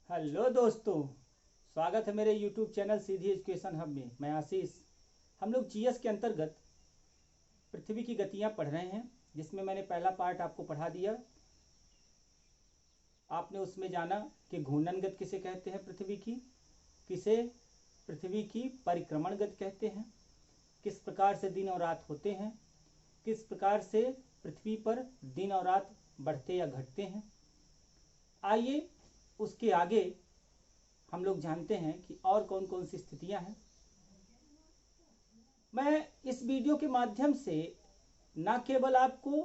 Hello दोस्तों, स्वागत है मेरे यूट्यूब चैनल सीधी एजुकेशन हब में। मैं आशीष। हम लोग जीएस के अंतर्गत पृथ्वी की गतियां पढ़ रहे हैं, जिसमें मैंने पहला पार्ट आपको पढ़ा दिया। आपने उसमें जाना कि घूर्णन गति किसे कहते हैं, किसे पृथ्वी की परिक्रमण गति कहते हैं, किस प्रकार से दिन और रात होते हैं, किस प्रकार से पृथ्वी पर दिन और रात बढ़ते या घटते हैं। आइए उसके आगे हम लोग जानते हैं कि और कौन कौन सी स्थितियां हैं। मैं इस वीडियो के माध्यम से न केवल आपको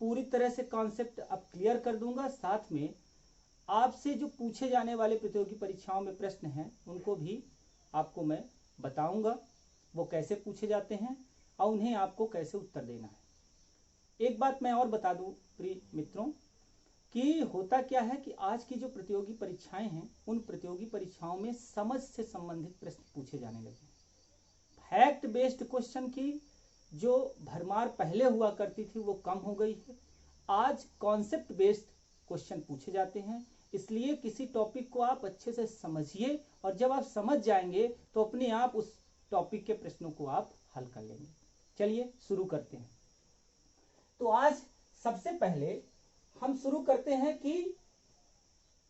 पूरी तरह से कॉन्सेप्ट अब क्लियर कर दूंगा, साथ में आपसे जो पूछे जाने वाले प्रतियोगी परीक्षाओं में प्रश्न हैं उनको भी आपको मैं बताऊंगा, वो कैसे पूछे जाते हैं और उन्हें आपको कैसे उत्तर देना है। एक बात मैं और बता दूं प्रिय मित्रों कि होता क्या है कि आज की जो प्रतियोगी परीक्षाएं हैं उन प्रतियोगी परीक्षाओं में समझ से संबंधित प्रश्न पूछे जाने लगे। फैक्ट बेस्ड क्वेश्चन की जो भरमार पहले हुआ करती थी वो कम हो गई है। आज कॉन्सेप्ट बेस्ड क्वेश्चन पूछे जाते हैं, इसलिए किसी टॉपिक को आप अच्छे से समझिए और जब आप समझ जाएंगे तो अपने आप उस टॉपिक के प्रश्नों को आप हल कर लेंगे। चलिए शुरू करते हैं। तो आज सबसे पहले हम शुरू करते हैं कि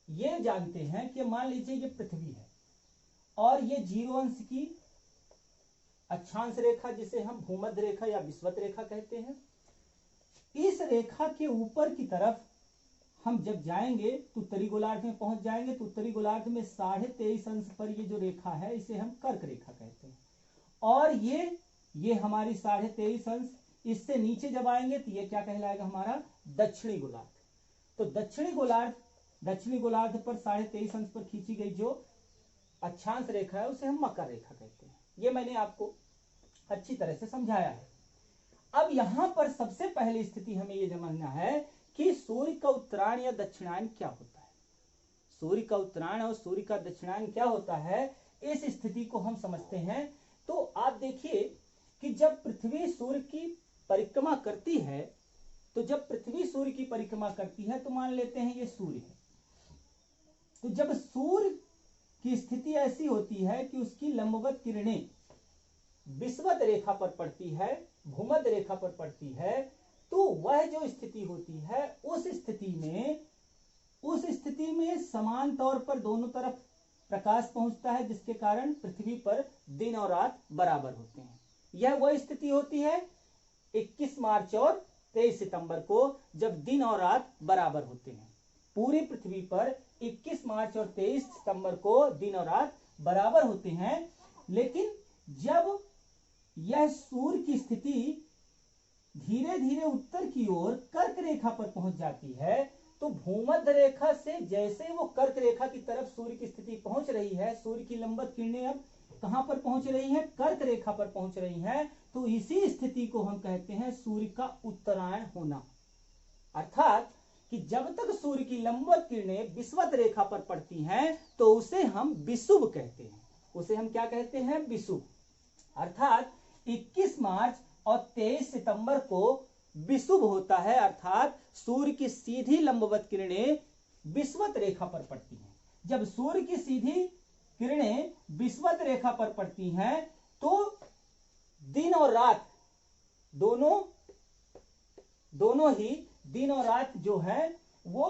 ये जानते हैं कि मान लीजिए ये पृथ्वी है और ये 0 अंश की अक्षांश रेखा, जिसे हम भूमध्य रेखा या विषुवत रेखा कहते हैं, इस रेखा के ऊपर की तरफ हम जब जाएंगे तो उत्तरी गोलार्ध में पहुंच जाएंगे। तो उत्तरी गोलार्ध में 23.5 अंश पर ये जो रेखा है इसे हम कर्क रेखा कहते हैं। और ये हमारी 23.5 अंश, इससे नीचे जब आएंगे तो ये क्या कहलाएगा, हमारा दक्षिणी गोलार्ध। तो दक्षिणी गोलार्ध पर 23.5 अंश पर खींची गई जो अक्षांश रेखा है उसे हम मकर रेखा कहते हैं। ये मैंने आपको अच्छी तरह से समझाया है। अब यहां पर सबसे पहली स्थिति हमें यह समझना है कि सूर्य का उत्तरायण या दक्षिणायन क्या होता है। सूर्य का उत्तरायण और सूर्य का दक्षिणायन क्या होता है, इस स्थिति को हम समझते हैं। तो आप देखिए कि जब पृथ्वी सूर्य की परिक्रमा करती है, तो जब पृथ्वी सूर्य की परिक्रमा करती है तो मान लेते हैं ये सूर्य है। तो जब सूर्य की स्थिति ऐसी होती है कि उसकी लंबवत किरणें विषुवत रेखा पर पड़ती है, भूमध्य रेखा पर पड़ती है, तो वह जो स्थिति होती है उस स्थिति में समान तौर पर दोनों तरफ प्रकाश पहुंचता है, जिसके कारण पृथ्वी पर दिन और रात बराबर होते हैं। यह वह स्थिति होती है 21 मार्च और 23 सितंबर को, जब दिन और रात बराबर होते हैं। पूरी पृथ्वी पर 21 मार्च और 23 सितंबर को दिन और रात बराबर होते हैं। लेकिन जब यह सूर्य की स्थिति धीरे धीरे उत्तर की ओर कर्क रेखा पर पहुंच जाती है, तो भूमध्य रेखा से जैसे वो कर्क रेखा की तरफ सूर्य की स्थिति पहुंच रही है, सूर्य की लंबवत किरणें अब कहां पर पहुंच रही हैं, कर्क रेखा पर पहुंच रही हैं, तो इसी स्थिति को हम कहते हैं सूर्य का उत्तरायण होना। अर्थात कि जब तक सूर्य की लंबवत किरणें विषुवत रेखा पर पड़ती हैं तो उसे हम विषुव कहते हैं। उसे हम क्या कहते हैं, विषुव। अर्थात 21 मार्च और 23 सितंबर को विषुव होता है, अर्थात सूर्य की सीधी लंबवत किरणें विषुवत रेखा पर पड़ती हैं। जब सूर्य की सीधी किरणें विषुवत रेखा पर पड़ती हैं तो दिन और रात दोनों ही दिन और रात जो है वो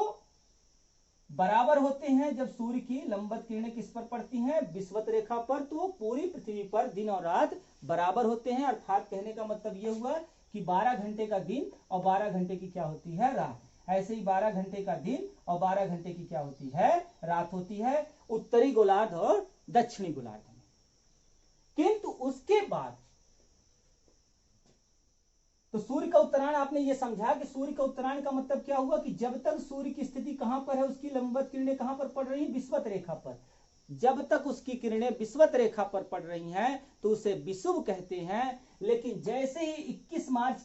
बराबर होते हैं। जब सूर्य की लंबवत किरणें किस पर पड़ती हैं, विषुवत रेखा पर, तो पूरी पृथ्वी पर दिन और रात बराबर होते हैं। अर्थात कहने का मतलब यह हुआ कि 12 घंटे का दिन और 12 घंटे की क्या होती है, रात। ऐसे ही 12 घंटे का दिन और 12 घंटे की क्या होती है, रात होती है, उत्तरी गोलार्ध और दक्षिणी गोलार्ध में। किंतु उसके बाद तो सूर्य का उत्तरायण आपने ये समझा कि सूर्य का उत्तरायण का मतलब क्या हुआ कि जब तक सूर्य की स्थिति कहां पर है, उसकी लंबवत किरणें कहां पर पड़ रही हैं, विषुवत रेखा पर। जब तक उसकी किरणें विषुवत रेखा पर पड़ रही हैं तो उसे विषुव कहते हैं। लेकिन जैसे ही 21 मार्च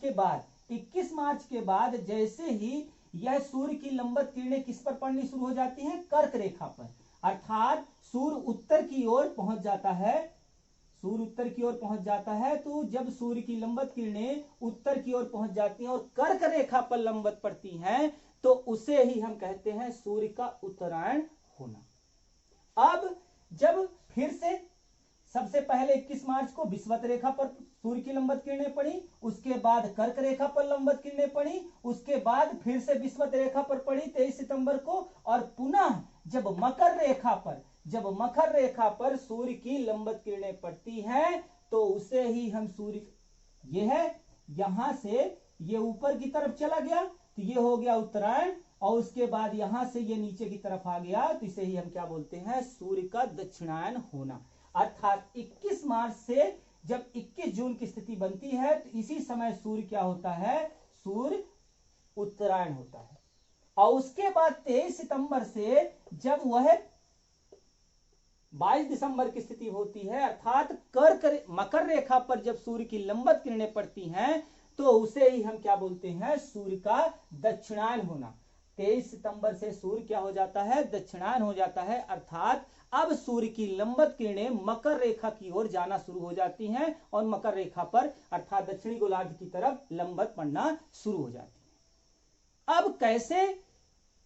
के बाद जैसे ही यह सूर्य की लंबवत किरणें किस पर पड़नी शुरू हो जाती हैं, कर्क रेखा पर। अर्थात सूर्य उत्तर की ओर पहुंच जाता है, तो जब सूर्य की लंबवत किरणें उत्तर की ओर पहुंच जाती हैं और कर्क रेखा पर लंबवत पड़ती हैं तो उसे ही हम कहते हैं सूर्य का उत्तरायण होना। अब जब फिर से सबसे पहले 21 मार्च को विषुवत रेखा पर सूर्य की लंबवत किरणें पड़ी, उसके बाद कर्क रेखा पर लंबवत किरणें पड़ी, उसके बाद फिर से विषुवत रेखा पर पड़ी 23 सितंबर को, और पुनः जब मकर रेखा पर सूर्य की लंबवत किरणें पड़ती हैं तो उसे ही हम सूर्य, ये है यहां से ये ऊपर की तरफ चला गया तो ये हो गया उत्तरायण, और उसके बाद यहां से ये नीचे की तरफ आ गया तो इसे ही हम क्या बोलते हैं, सूर्य का दक्षिणायन होना। अर्थात 21 मार्च से जब 21 जून की स्थिति बनती है तो इसी समय सूर्य क्या होता है, सूर्य उत्तरायण होता है। और उसके बाद 23 सितंबर से जब वह 22 दिसंबर की स्थिति होती है, अर्थात मकर रेखा पर जब सूर्य की लंबवत किरणें पड़ती हैं तो उसे ही हम क्या बोलते हैं, सूर्य का दक्षिणायन होना। 23 सितंबर से सूर्य क्या हो जाता है, दक्षिणायन हो जाता है। अर्थात अब सूर्य की लंबवत किरणें मकर रेखा की ओर जाना शुरू हो जाती हैं और मकर रेखा पर अर्थात दक्षिणी गोलार्ध की तरफ लंबवत पड़ना शुरू हो जाती है। अब कैसे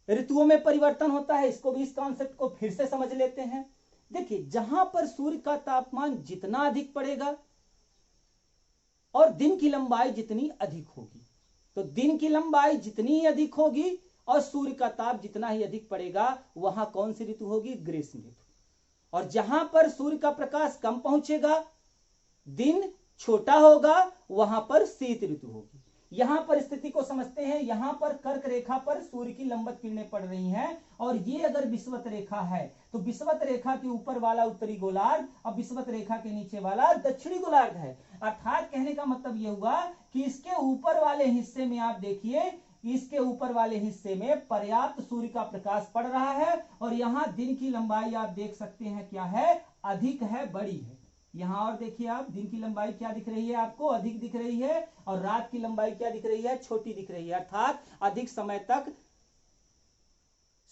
ऋतुओं में परिवर्तन होता है, इसको भी, इस कॉन्सेप्ट को फिर से समझ लेते हैं। देखिए, जहां पर सूर्य का तापमान जितना अधिक पड़ेगा और दिन की लंबाई जितनी अधिक होगी, तो दिन की लंबाई जितनी ही अधिक होगी और सूर्य का ताप जितना ही अधिक पड़ेगा, वहां कौन सी ऋतु होगी, ग्रीष्म ऋतु। और जहां पर सूर्य का प्रकाश कम पहुंचेगा, दिन छोटा होगा, वहां पर शीत ऋतु होगी। यहां पर स्थिति को समझते हैं। यहां पर कर्क रेखा पर सूर्य की लंबवत किरणें पड़ रही हैं और ये अगर विषुवत रेखा है तो विषुवत रेखा के ऊपर वाला उत्तरी गोलार्ध और विषुवत रेखा के नीचे वाला दक्षिणी गोलार्ध है। अर्थात कहने का मतलब यह हुआ कि इसके ऊपर वाले हिस्से में आप देखिए, इसके ऊपर वाले हिस्से में पर्याप्त सूर्य का प्रकाश पड़ रहा है और यहां दिन की लंबाई आप देख सकते हैं क्या है, अधिक है, बड़ी है। यहां और देखिए आप, दिन की लंबाई क्या दिख रही है आपको, अधिक दिख रही है, और रात की लंबाई क्या दिख रही है, छोटी दिख रही है। अर्थात अधिक समय तक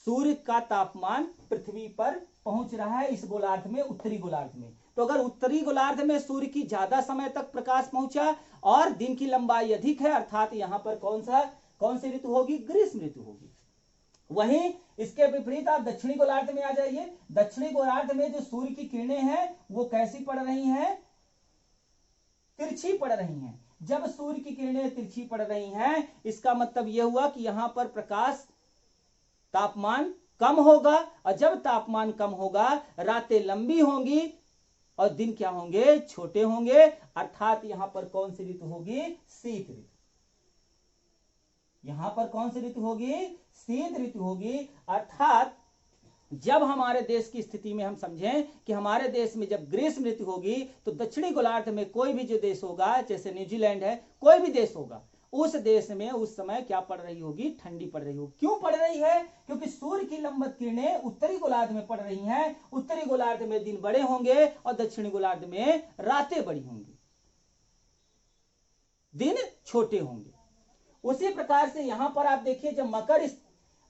सूर्य का तापमान पृथ्वी पर पहुंच रहा है इस गोलार्ध में, उत्तरी गोलार्ध में। तो अगर उत्तरी गोलार्ध में सूर्य की ज्यादा समय तक प्रकाश पहुंचा और दिन की लंबाई अधिक है, अर्थात यहां पर कौन सी ऋतु होगी, ग्रीष्म ऋतु होगी। वहीं इसके विपरीत आप दक्षिणी गोलार्ध में आ जाइए। दक्षिणी गोलार्ध में जो सूर्य की किरणें हैं वो कैसी पड़ रही हैं, तिरछी पड़ रही हैं। जब सूर्य की किरणें तिरछी पड़ रही हैं, इसका मतलब यह हुआ कि यहां पर प्रकाश तापमान कम होगा, और जब तापमान कम होगा रातें लंबी होंगी और दिन क्या होंगे, छोटे होंगे। अर्थात यहां पर कौन सी ऋतु होगी, शीत ऋतु। यहां पर कौन सी ऋतु होगी, शीत ऋतु होगी। अर्थात जब हमारे देश की स्थिति में हम समझें कि हमारे देश में जब ग्रीष्म ऋतु होगी तो दक्षिणी गोलार्ध में कोई भी जो देश होगा, जैसे न्यूजीलैंड है, कोई भी देश होगा, उस देश में उस समय क्या पड़ रही होगी, ठंडी पड़ रही होगी। क्यों पड़ रही है, क्योंकि सूर्य की लंबवत किरणें उत्तरी गोलार्ध में पड़ रही हैं। उत्तरी गोलार्ध में दिन बड़े होंगे और दक्षिणी गोलार्ध में रातें बड़ी होंगी, दिन छोटे होंगे। उसी प्रकार से यहां पर आप देखिए, जब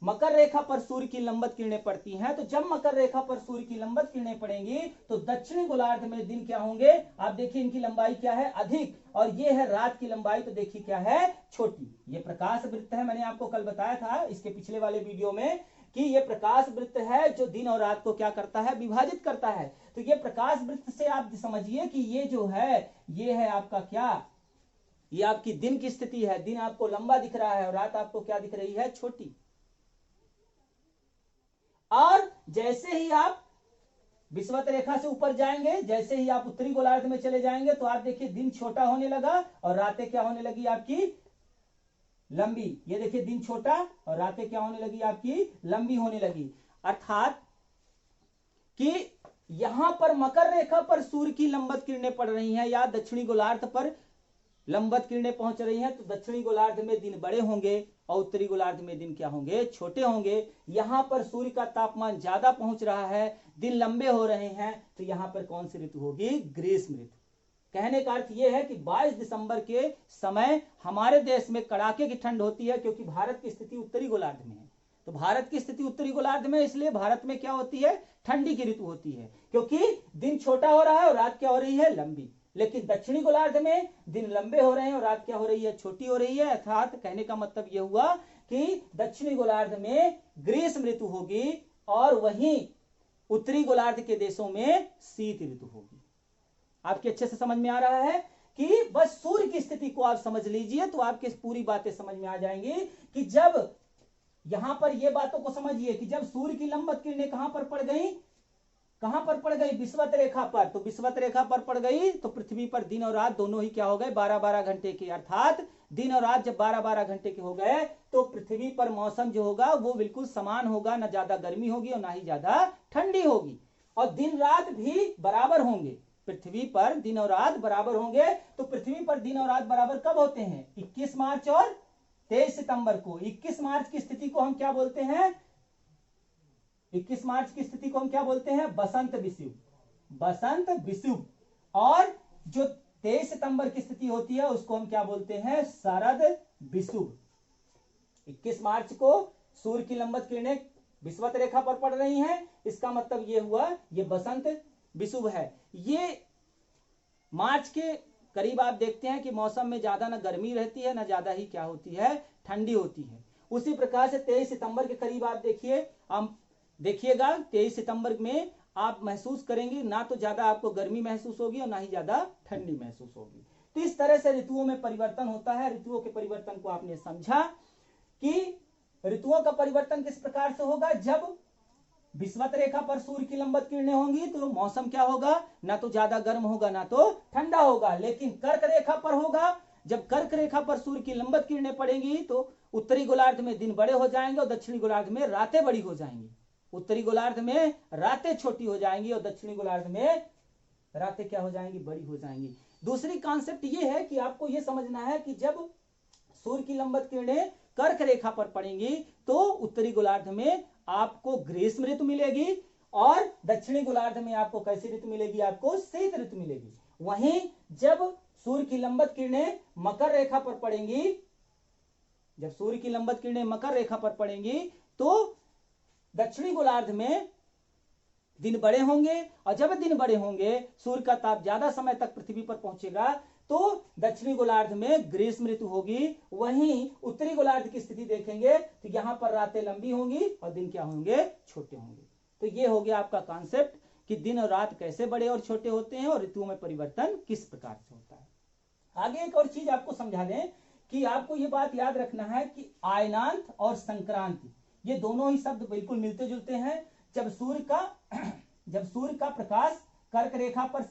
मकर रेखा पर सूर्य की लंबवत किरणें पड़ती हैं, तो जब मकर रेखा पर सूर्य की लंबवत किरणें पड़ेंगी तो दक्षिणी गोलार्ध में दिन क्या होंगे, आप देखिए इनकी लंबाई क्या है, अधिक, और ये है रात की लंबाई, तो देखिए क्या है, छोटी। ये प्रकाश वृत्त है, मैंने आपको कल बताया था इसके पिछले वाले वीडियो में कि ये प्रकाश वृत्त है जो दिन और रात को क्या करता है, विभाजित करता है। तो ये प्रकाश वृत्त से आप समझिए कि ये जो है, ये है आपका क्या, ये आपकी दिन की स्थिति है। दिन आपको लंबा दिख रहा है और रात आपको क्या दिख रही है, छोटी। और जैसे ही आप विषुवत रेखा से ऊपर जाएंगे, जैसे ही आप उत्तरी गोलार्ध में चले जाएंगे, तो आप देखिए दिन छोटा होने लगा और रातें क्या होने लगी आपकी, लंबी। ये देखिए दिन छोटा और रातें क्या होने लगी आपकी, लंबी होने लगी। अर्थात कि यहां पर मकर रेखा पर सूर्य की लंबवत किरणें पड़ रही हैं या दक्षिणी गोलार्ध पर लंबवत किरणें पहुंच रही हैं, तो दक्षिणी गोलार्ध में दिन बड़े होंगे और उत्तरी गोलार्ध में दिन क्या होंगे, छोटे होंगे। यहां पर सूर्य का तापमान ज्यादा पहुंच रहा है, दिन लंबे हो रहे हैं, तो यहां पर कौन सी ऋतु होगी, ग्रीष्म ऋतु। कहने का अर्थ यह है कि 22 दिसंबर के समय हमारे देश में कड़ाके की ठंड होती है, क्योंकि भारत की स्थिति उत्तरी गोलार्ध में है। तो भारत की स्थिति उत्तरी गोलार्ध में, इसलिए भारत में क्या होती है, ठंडी की ऋतु होती है, क्योंकि दिन छोटा हो रहा है और रात क्या हो रही है, लंबी। लेकिन दक्षिणी गोलार्ध में दिन लंबे हो रहे हैं और रात क्या हो रही है, छोटी हो रही है। अर्थात कहने का मतलब यह हुआ कि दक्षिणी गोलार्ध में ग्रीष्म ऋतु होगी और वहीं उत्तरी गोलार्ध के देशों में शीत ऋतु होगी। आपके अच्छे से समझ में आ रहा है कि बस सूर्य की स्थिति को आप समझ लीजिए तो आपके पूरी बातें समझ में आ जाएंगी कि जब यहां पर ये बातों को समझिए कि जब सूर्य की लंबवत किरणें कहां पर पड़ गई विषुवत रेखा पर, तो विषुवत रेखा पर पड़ गई तो पृथ्वी पर दिन और रात दोनों ही क्या हो गए 12-12 घंटे के, अर्थात दिन और रात जब 12-12 घंटे के हो गए तो पृथ्वी पर मौसम जो होगा वो बिल्कुल समान होगा, ना ज्यादा गर्मी होगी और ना ही ज्यादा ठंडी होगी, और दिन रात भी बराबर होंगे। पृथ्वी पर दिन और रात बराबर होंगे। तो पृथ्वी पर दिन और रात बराबर कब होते हैं? 21 मार्च और 23 सितंबर को। 21 मार्च की स्थिति को हम क्या बोलते हैं? 21 मार्च की स्थिति को हम क्या बोलते हैं? बसंत विषुव। और जो 23 सितंबर की स्थिति होती है उसको हम क्या बोलते हैं? शरद विषुव। 21 मार्च को सूर्य की लंबवत किरणें विषुवत रेखा पर पड़ रही हैं, इसका मतलब ये हुआ ये बसंत विषुव है। ये मार्च के करीब आप देखते हैं कि मौसम में ज्यादा ना गर्मी रहती है ना ज्यादा ही क्या होती है, ठंडी होती है। उसी प्रकार से 23 सितंबर के करीब आप देखिएगा 23 सितंबर में आप महसूस करेंगे ना तो ज्यादा आपको गर्मी महसूस होगी और ना ही ज्यादा ठंडी महसूस होगी। तो इस तरह से ऋतुओं में परिवर्तन होता है। ऋतुओं के परिवर्तन को आपने समझा कि ऋतुओं का परिवर्तन किस प्रकार से होगा? जब विषुवत रेखा पर सूर्य की लंबवत किरणें होंगी तो मौसम क्या होगा? ना तो ज्यादा गर्म होगा ना तो ठंडा होगा। लेकिन कर्क रेखा पर होगा, जब कर्क रेखा पर सूर्य की लंबवत किरणें पड़ेंगी तो उत्तरी गोलार्ध में दिन बड़े हो जाएंगे और दक्षिणी गोलार्ध में रातें बड़ी हो जाएंगी। उत्तरी गोलार्ध में रातें छोटी हो जाएंगी और दक्षिणी गोलार्ध में रातें क्या हो जाएंगी? बड़ी हो जाएंगी। दूसरी कॉन्सेप्ट ये है कि आपको ये समझना है कि जब सूर्य की लंबवत किरणें कर्क रेखा पर पड़ेंगी तो उत्तरी गोलार्ध में आपको ग्रीष्म ऋतु मिलेगी और दक्षिणी गोलार्ध में आपको कैसी ऋतु मिलेगी? आपको शीत ऋतु मिलेगी। वहीं जब सूर्य की लंबवत किरणें मकर रेखा पर पड़ेंगी, जब सूर्य की लंबवत किरणें मकर रेखा पर पड़ेंगी तो दक्षिणी गोलार्ध में दिन बड़े होंगे, और जब दिन बड़े होंगे सूर्य का ताप ज्यादा समय तक पृथ्वी पर पहुंचेगा तो दक्षिणी गोलार्ध में ग्रीष्म ऋतु होगी। वहीं उत्तरी गोलार्ध की स्थिति देखेंगे तो यहां पर रातें लंबी होंगी और दिन क्या होंगे? छोटे होंगे। तो ये हो गया आपका कॉन्सेप्ट कि दिन और रात कैसे बड़े और छोटे होते हैं और ऋतुओं में परिवर्तन किस प्रकार से होता है। आगे एक और चीज आपको समझा दें कि आपको ये बात याद रखना है कि आयनांत और संक्रांति ये दोनों ही शब्द बिल्कुल मिलते जुलते हैं। जब सूर्य का प्रकाश कर्क रेखा पर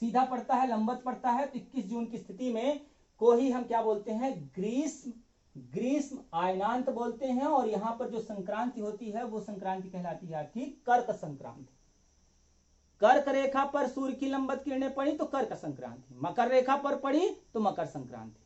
सीधा पड़ता है, लंबवत पड़ता है, तो 21 जून की स्थिति में को ही हम क्या बोलते हैं? ग्रीष्म आयनांत बोलते हैं। और यहां पर जो संक्रांति होती है वो संक्रांति कहलाती है आपकी कर्क संक्रांति। कर्क रेखा पर सूर्य की लंबवत किरणें पड़ी तो कर्क संक्रांति, मकर रेखा पर पड़ी तो मकर संक्रांति।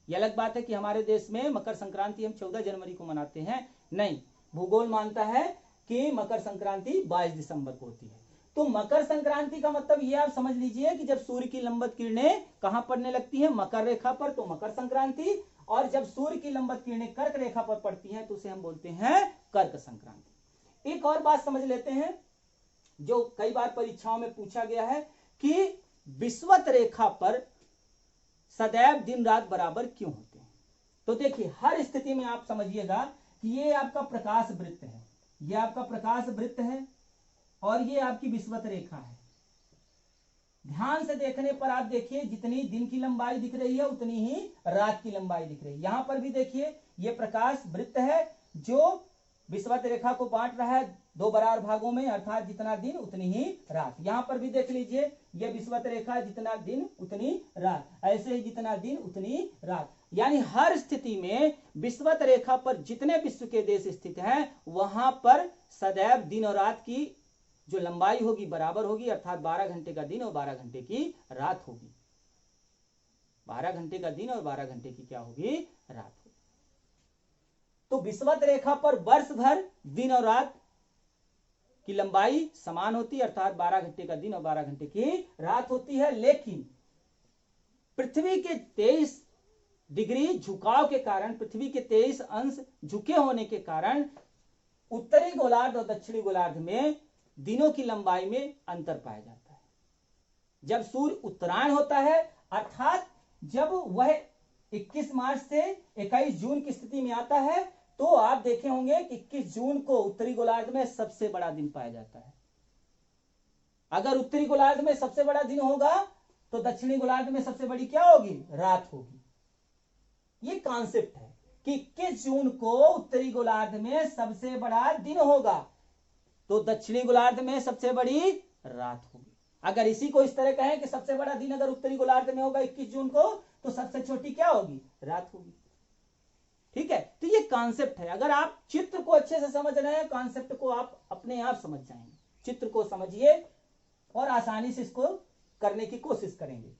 यह अलग बात है कि हमारे देश में मकर संक्रांति हम 14 जनवरी को मनाते हैं, नहीं, भूगोल मानता है कि मकर संक्रांति 22 दिसंबर को होती है। तो मकर संक्रांति का मतलब ये आप समझ लीजिए कि जब सूर्य की लंबवत किरणें कहां पड़ने लगती हैं? मकर रेखा पर, तो मकर संक्रांति। और जब सूर्य की लंबवत किरणें कर्क रेखा पर पड़ती हैं तो उसे हम बोलते हैं कर्क संक्रांति। एक और बात समझ लेते हैं जो कई बार परीक्षाओं में पूछा गया है कि विषुवत रेखा पर सदैव दिन रात बराबर क्यों होते हैं? तो देखिए हर स्थिति में आप समझिएगा कि ये आपका प्रकाश वृत्त है, ये आपका प्रकाश वृत्त है और ये आपकी विषुवत रेखा है। ध्यान से देखने पर आप देखिए जितनी दिन की लंबाई दिख रही है उतनी ही रात की लंबाई दिख रही है। यहां पर भी देखिए ये प्रकाश वृत्त है जो विषुवत रेखा को बांट रहा है 2 बराबर भागों में, अर्थात जितना दिन उतनी ही रात। यहां पर भी देख लीजिए ये विषुवत रेखा, जितना दिन उतनी रात, ऐसे ही जितना दिन उतनी रात। यानी हर स्थिति में विषुवत रेखा पर जितने विश्व के देश स्थित हैं वहां पर सदैव दिन और रात की जो लंबाई होगी बराबर होगी, अर्थात 12 घंटे का दिन और 12 घंटे की रात होगी। 12 घंटे का दिन और 12 घंटे की क्या होगी? रात होगी। तो विषुवत रेखा पर वर्ष भर दिन और रात की लंबाई समान होती है, अर्थात 12 घंटे का दिन और 12 घंटे की रात होती है। लेकिन पृथ्वी के 23 डिग्री झुकाव के कारण, पृथ्वी के 23 अंश झुके होने के कारण उत्तरी गोलार्ध और दक्षिणी गोलार्ध में दिनों की लंबाई में अंतर पाया जाता है। जब सूर्य उत्तरायण होता है, अर्थात जब वह 21 मार्च से 21 जून की स्थिति में आता है, तो आप देखे होंगे कि 21 जून को उत्तरी गोलार्ध में सबसे बड़ा दिन पाया जाता है। अगर उत्तरी गोलार्ध में सबसे बड़ा दिन होगा तो दक्षिणी गोलार्ध में सबसे बड़ी क्या होगी? रात होगी। ये कॉन्सेप्ट है कि 21 जून को उत्तरी गोलार्ध में सबसे बड़ा दिन होगा तो दक्षिणी गोलार्ध में सबसे बड़ी रात होगी। अगर इसी को इस तरह कहें कि सबसे बड़ा दिन अगर उत्तरी गोलार्ध में होगा 21 जून को तो सबसे छोटी क्या होगी? रात होगी। ठीक है, तो ये कॉन्सेप्ट है। अगर आप चित्र को अच्छे से समझ रहे हैं, कॉन्सेप्ट को आप अपने आप समझ जाएंगे। चित्र को समझिए और आसानी से इसको करने की कोशिश करेंगे।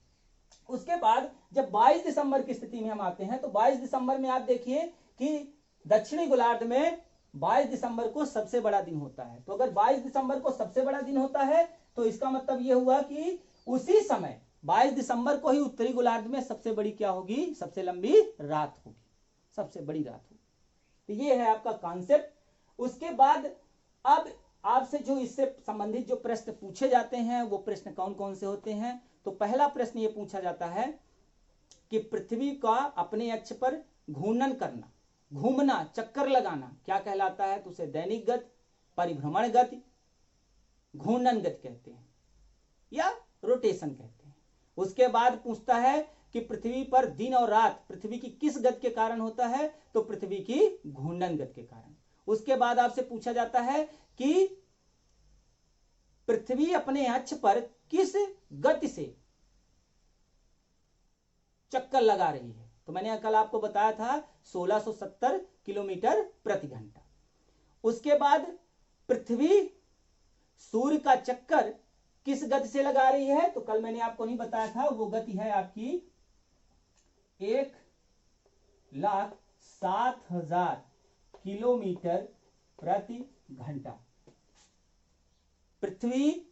उसके बाद जब 22 दिसंबर की स्थिति में हम आते हैं तो 22 दिसंबर में आप देखिए कि दक्षिणी गोलार्ध में 22 दिसंबर को सबसे बड़ा दिन होता है। तो अगर 22 दिसंबर को सबसे बड़ा दिन होता है तो इसका मतलब यह हुआ कि उसी समय 22 दिसंबर को ही उत्तरी गोलार्ध में सबसे बड़ी क्या होगी? सबसे लंबी रात होगी, सबसे बड़ी रात होगी। तो ये है आपका कॉन्सेप्ट। उसके बाद अब आपसे जो इससे संबंधित जो प्रश्न पूछे जाते हैं वो प्रश्न कौन कौन से होते हैं? तो पहला प्रश्न ये पूछा जाता है कि पृथ्वी का अपने अक्ष पर घूर्णन करना, घूमना, चक्कर लगाना क्या कहलाता है? तो उसे दैनिक गति, परिभ्रमण गति, घूर्णन गति कहते हैं या रोटेशन कहते हैं। उसके बाद पूछता है कि पृथ्वी पर दिन और रात पृथ्वी की किस गति के कारण होता है? तो पृथ्वी की घूर्णन गति के कारण। उसके बाद आपसे पूछा जाता है कि पृथ्वी अपने अक्ष पर किस गति से चक्कर लगा रही है? तो मैंने कल आपको बताया था 1670 किलोमीटर प्रति घंटा। उसके बाद पृथ्वी सूर्य का चक्कर किस गति से लगा रही है? तो कल मैंने आपको नहीं बताया था, वो गति है आपकी 1,07,000 किलोमीटर प्रति घंटा। पृथ्वी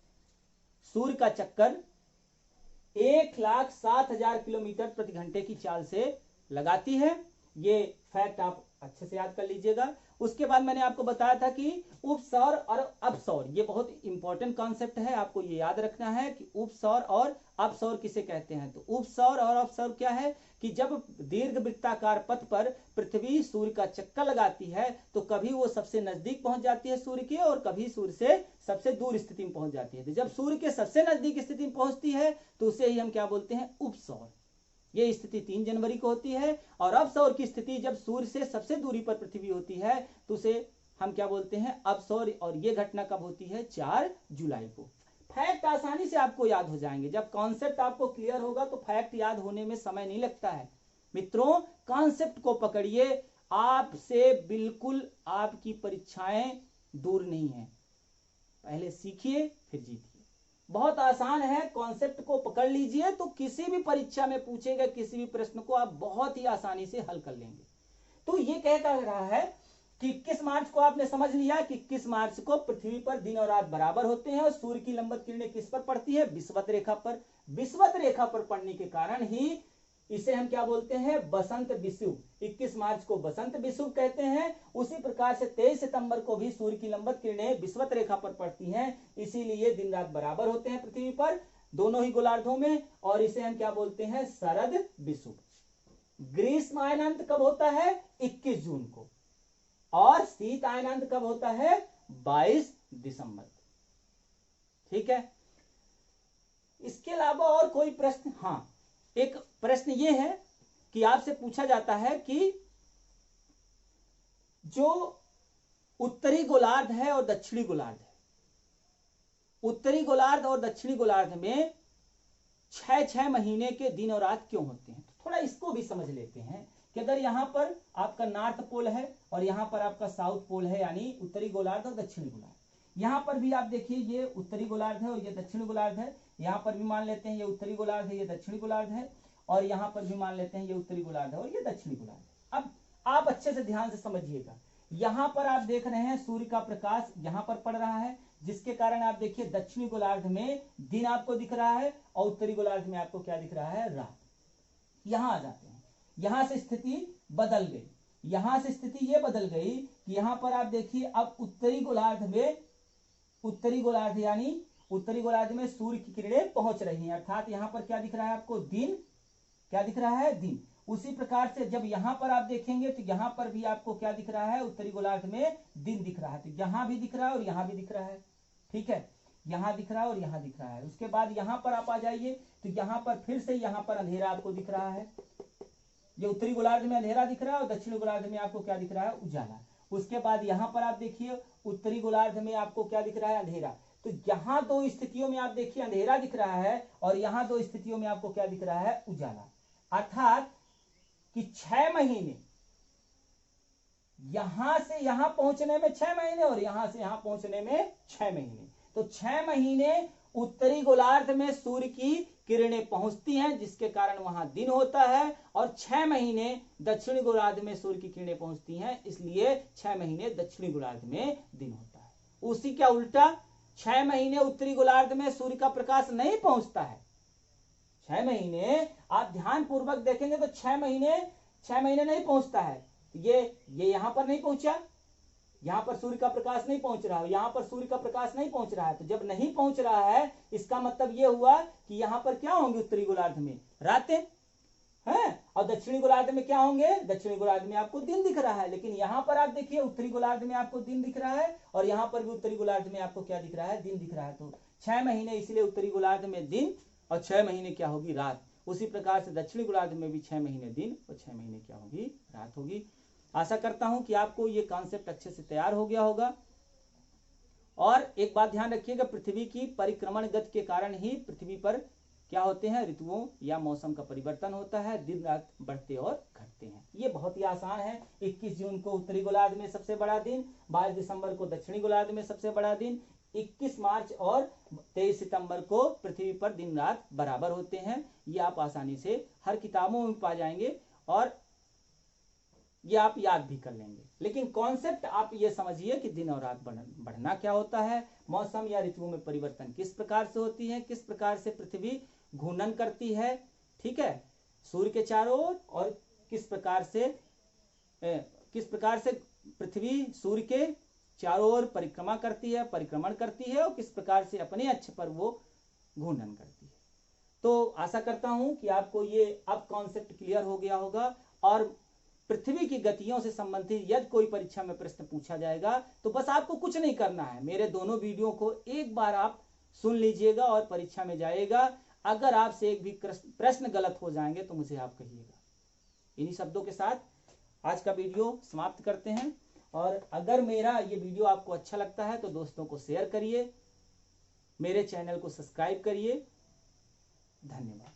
सूर्य का चक्कर 1,07,000 किलोमीटर प्रति घंटे की चाल से लगाती है। ये फैक्ट आप अच्छे से याद कर लीजिएगा। उसके बाद मैंने आपको बताया था कि उपसौर और अपसौर, ये बहुत इंपॉर्टेंट कॉन्सेप्ट है, आपको ये याद रखना है कि उपसौर और अपसौर किसे कहते हैं। तो उपसौर और अपसौर क्या है कि जब दीर्घ वृत्ताकार पथ पर पृथ्वी सूर्य का चक्कर लगाती है तो कभी वो सबसे नजदीक पहुंच जाती है सूर्य के और कभी सूर्य से सबसे दूर स्थिति में पहुंच जाती है। तो जब सूर्य के सबसे नजदीक स्थिति में पहुंचती है तो उसे ही हम क्या बोलते हैं? उपसौर। ये स्थिति 3 जनवरी को होती है। और अपसौर की स्थिति जब सूर्य से सबसे दूरी पर पृथ्वी होती है तो उसे हम क्या बोलते हैं? अपसौर। और ये घटना कब होती है? 4 जुलाई को। फैक्ट आसानी से आपको याद हो जाएंगे। जब कॉन्सेप्ट आपको क्लियर होगा तो फैक्ट याद होने में समय नहीं लगता है। मित्रों, कॉन्सेप्ट को पकड़िए, आपसे बिल्कुल आपकी परीक्षाएं दूर नहीं है। पहले सीखिए फिर जीतिए। बहुत आसान है, कॉन्सेप्ट को पकड़ लीजिए तो किसी भी परीक्षा में पूछेगा किसी भी प्रश्न को आप बहुत ही आसानी से हल कर लेंगे। तो ये कहता रहा है कि 21 मार्च को आपने समझ लिया कि 21 मार्च को पृथ्वी पर दिन और रात बराबर होते हैं और सूर्य की लंबवत किरणें किस पर पड़ती है? विषुवत रेखा पर। विषुवत रेखा पर पड़ने के कारण ही इसे हम क्या बोलते हैं? बसंत विषुव। 21 मार्च को बसंत विषुव कहते हैं। उसी प्रकार से 23 सितंबर को भी सूर्य की लंबवत किरणें विषुवत रेखा पर पड़ती हैं, इसीलिए दिन रात बराबर होते हैं पृथ्वी पर दोनों ही गोलार्धों में, और इसे हम क्या बोलते हैं? शरद विषुव। ग्रीष्म अयनांत कब होता है? 21 जून को। और शीत अयनांत कब होता है? 22 दिसंबर। ठीक है, इसके अलावा और कोई प्रश्न? हाँ, एक प्रश्न ये है कि आपसे पूछा जाता है कि जो उत्तरी गोलार्ध है और दक्षिणी गोलार्ध है, उत्तरी गोलार्ध और दक्षिणी गोलार्ध में 6-6 महीने के दिन और रात क्यों होते हैं? तो थोड़ा इसको भी समझ लेते हैं कि अगर यहां पर आपका नॉर्थ पोल है और यहां पर आपका साउथ पोल है, यानी उत्तरी गोलार्ध और दक्षिणी गोलार्ध। यहां पर भी आप देखिए ये उत्तरी गोलार्ध है और ये दक्षिणी गोलार्ध है। यहां पर भी मान लेते हैं ये उत्तरी गोलार्ध है, ये दक्षिणी गोलार्ध है, और यहां पर भी मान लेते हैं ये उत्तरी गोलार्ध है और ये दक्षिणी गोलार्ध है। अब आप अच्छे से ध्यान से समझिएगा, यहां पर आप देख रहे हैं सूर्य का प्रकाश यहां पर पड़ रहा है, जिसके कारण आप देखिए दक्षिणी गोलार्ध में दिन आपको दिख रहा है और उत्तरी गोलार्ध में आपको क्या दिख रहा है? रात। यहां आ जाते हैं, यहां से स्थिति बदल गई, यहां से स्थिति ये बदल गई कि यहां पर आप देखिए अब उत्तरी गोलार्ध में, उत्तरी गोलार्ध यानी उत्तरी गोलार्ध में सूर्य की किरणें पहुंच रही हैं, अर्थात यहां पर क्या दिख रहा है आपको? दिन। क्या दिख रहा है? दिन। उसी प्रकार से जब यहां पर आप देखेंगे तो यहां पर भी आपको क्या दिख रहा है, उत्तरी गोलार्ध में दिन दिख रहा है। तो यहां भी दिख रहा है और यहां भी दिख रहा है, ठीक है, यहां दिख रहा है और यहां दिख रहा है। उसके बाद यहां पर आप आ जाइए तो यहां पर फिर से यहां पर अंधेरा आपको दिख रहा है। ये उत्तरी गोलार्ध में अंधेरा दिख रहा है और दक्षिणी गोलार्ध में आपको क्या दिख रहा है, उजाला। उसके बाद यहां पर आप देखिए उत्तरी गोलार्ध में आपको क्या दिख रहा है, अंधेरा। तो यहां दो स्थितियों में आप देखिए अंधेरा दिख रहा है और यहां दो स्थितियों में आपको क्या दिख रहा है, उजाला। अर्थात कि 6 महीने यहां से यहां पहुंचने में 6 महीने और यहां से यहां पहुंचने में 6 महीने। तो 6 महीने उत्तरी गोलार्ध में सूर्य की किरणें पहुंचती हैं, जिसके कारण वहां दिन होता है, और 6 महीने दक्षिणी गोलार्ध में सूर्य की किरणें पहुंचती हैं, इसलिए 6 महीने दक्षिणी गोलार्ध में दिन होता है। उसी का उल्टा 6 महीने उत्तरी गोलार्ध में सूर्य का प्रकाश नहीं पहुंचता है। 6 महीने आप ध्यान पूर्वक देखेंगे तो 6 महीने नहीं पहुंचता है। ये यहां पर नहीं पहुंचा, यहां पर सूर्य का प्रकाश नहीं पहुंच रहा है, यहां पर सूर्य का प्रकाश नहीं पहुंच रहा है। तो जब नहीं पहुंच रहा है इसका मतलब यह हुआ कि यहां पर क्या होंगे, उत्तरी गोलार्ध में रातें हैं, और दक्षिणी गोलार्ध में क्या होंगे, दक्षिणी गोलार्ध में आपको दिन दिख रहा है। लेकिन यहां पर आप देखिए उत्तरी गोलार्ध में आपको दिन दिख रहा है और यहां पर भी उत्तरी गोलार्ध में आपको क्या दिख रहा है, दिन दिख रहा है। तो 6 महीने इसलिए उत्तरी गोलार्ध में दिन और 6 महीने क्या होगी, रात। उसी प्रकार से दक्षिणी गोलार्ध में भी 6 महीने दिन और 6 महीने क्या होगी, रात होगी। आशा करता हूं कि आपको ये कॉन्सेप्ट अच्छे से तैयार हो गया होगा। और एक बात ध्यान रखिएगा, पृथ्वी की परिक्रमण गति के कारण ही पृथ्वी पर क्या होते हैं, ऋतुओं या मौसम का परिवर्तन होता है, दिन रात बढ़ते और घटते हैं। ये बहुत ही आसान है। 21 जून को उत्तरी गोलार्ध में सबसे बड़ा दिन, 22 दिसंबर को दक्षिणी गोलार्ध में सबसे बड़ा दिन, 21 मार्च और 23 सितंबर को पृथ्वी पर दिन रात बराबर होते हैं। ये आप आसानी से हर किताबों में पा जाएंगे और ये आप याद भी कर लेंगे। लेकिन कॉन्सेप्ट आप ये समझिए कि दिन और रात बढ़ना क्या होता है, मौसम या ऋतुओं में परिवर्तन किस प्रकार से होती है, किस प्रकार से पृथ्वी घूर्णन करती है, ठीक है, सूर्य के चारों ओर, और किस प्रकार से पृथ्वी सूर्य के चारों ओर परिक्रमण करती है और किस प्रकार से अपने अक्ष पर वो घूर्णन करती है। तो आशा करता हूं कि आपको ये अब कॉन्सेप्ट क्लियर हो गया होगा। और पृथ्वी की गतियों से संबंधित यदि कोई परीक्षा में प्रश्न पूछा जाएगा तो बस आपको कुछ नहीं करना है, मेरे दोनों वीडियो को एक बार आप सुन लीजिएगा और परीक्षा में जाएगा। अगर आपसे एक भी प्रश्न गलत हो जाएंगे तो मुझे आप कहिएगा। इन्हीं शब्दों के साथ आज का वीडियो समाप्त करते हैं। और अगर मेरा ये वीडियो आपको अच्छा लगता है तो दोस्तों को शेयर करिए, मेरे चैनल को सब्सक्राइब करिए। धन्यवाद।